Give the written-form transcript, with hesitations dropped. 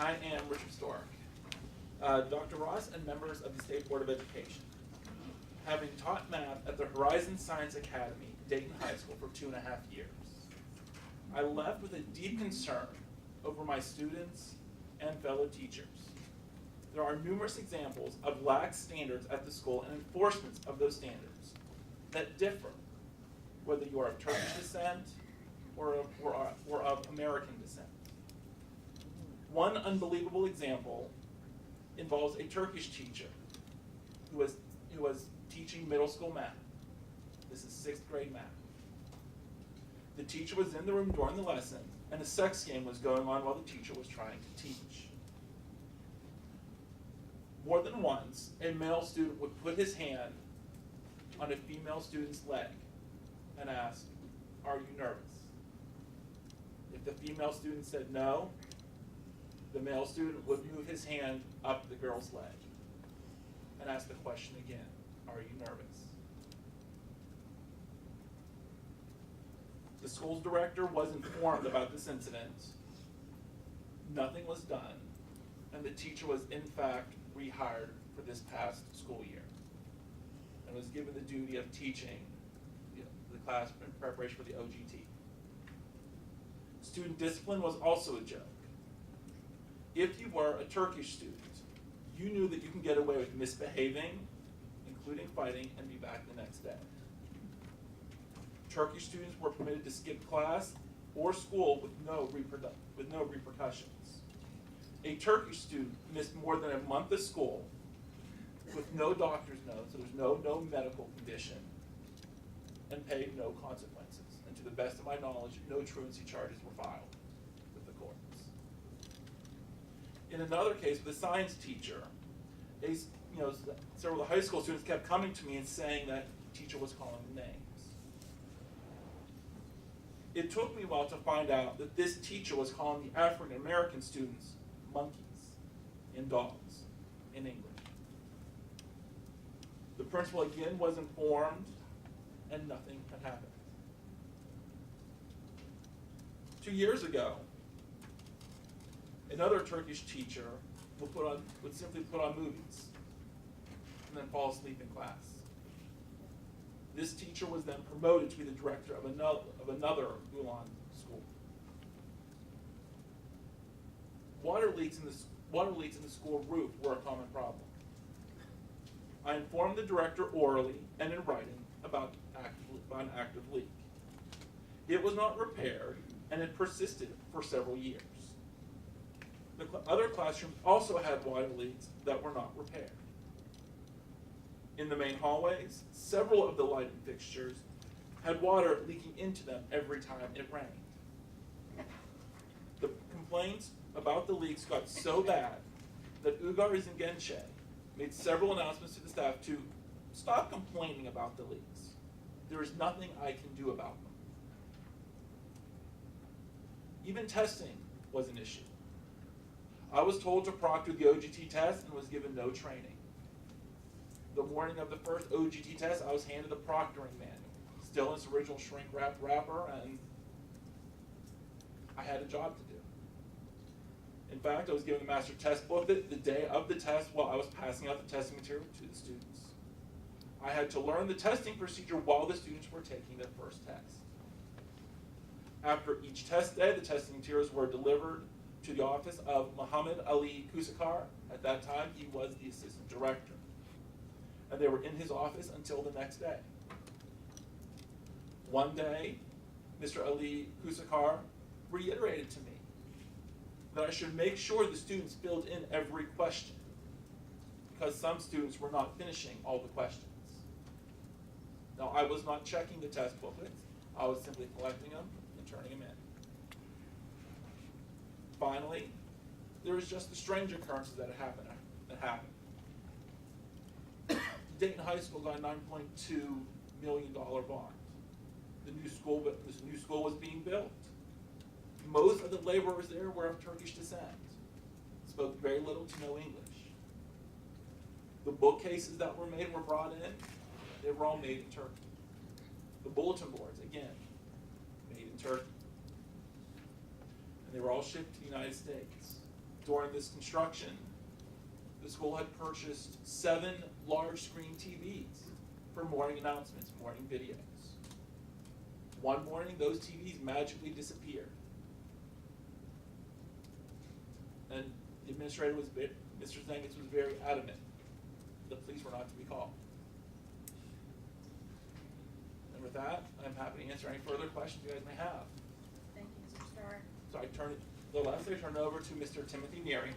I am Richard Stork. Dr. Ross and members of the State Board of Education. Having taught math at the Horizon Science Academy, Dayton High School for 2.5 years, I left with a deep concern over my students and fellow teachers. There are numerous examples of lax standards at the school and enforcement of those standards that differ, whether you are of Turkish descent or of American descent. One unbelievable example involves a Turkish teacher who was teaching middle school math. This is 6th grade math. The teacher was in the room during the lesson, and a sex game was going on while the teacher was trying to teach. More than once, a male student would put his hand on a female student's leg and ask, "Are you nervous?" If the female student said no, the male student would move his hand up the girl's leg and ask the question again, "Are you nervous?" The school's director was informed about this incident. Nothing was done, and the teacher was in fact rehired for this past school year and was given the duty of teaching the class in preparation for the OGT. Student discipline was also a joke. If you were a Turkish student, you knew that you can get away with misbehaving, including fighting, and be back the next day. Turkish students were permitted to skip class or school with no repercussions. A Turkish student missed more than a month of school with no doctor's note, so there's no medical condition, and paid no consequences. And to the best of my knowledge, no truancy charges were filed with the courts. In another case, with a science teacher, several of the high school students kept coming to me and saying that the teacher was calling them names. It took me a while to find out that this teacher was calling the African American students monkeys and dogs in English. The principal again was informed, and nothing had happened. 2 years ago, another Turkish teacher would simply put on movies and then fall asleep in class. This teacher was then promoted to be the director of another Gulen school. Water leaks in the school roof were a common problem. I informed the director orally and in writing about an active leak. It was not repaired, and it persisted for several years. The other classrooms also had water leaks that were not repaired. In the main hallways, several of the lighting fixtures had water leaking into them every time it rained. The complaints about the leaks got so bad that Uygar Zengenche made several announcements to the staff to stop complaining about the leaks. There is nothing I can do about them. Even testing was an issue. I was told to proctor the OGT test and was given no training. The morning of the first OGT test, I was handed the proctoring manual, still in its original shrink-wrapped wrapper, and I had a job to do. In fact, I was given the master test booklet the day of the test while I was passing out the testing material to the students. I had to learn the testing procedure while the students were taking their first test. After each test day, the testing materials were delivered to the office of Muhammad Ali Kusakar. At that time, he was the assistant director. And they were in his office until the next day. One day, Mr. Ali Kusakar reiterated to me that I should make sure the students filled in every question, because some students were not finishing all the questions. Now, I was not checking the test booklets. I was simply collecting them and turning them in. Finally, there was just the strange occurrences that happened. Dayton High School got a $9.2 million bond. This new school was being built. Most of the laborers there were of Turkish descent, spoke very little to no English. The bookcases that were brought in, they were all made in Turkey. The bulletin boards, again, made in Turkey. And they were all shipped to the United States. During this construction, the school had purchased 7 large screen TVs for morning announcements, morning videos. One morning, those TVs magically disappeared. And the administrator was, Mr. Zengitz was very adamant. The police were not to be called. And with that, I'm happy to answer any further questions you guys may have. Thank you, Mr. Starr. So I turn it over to Mr. Timothy Neary,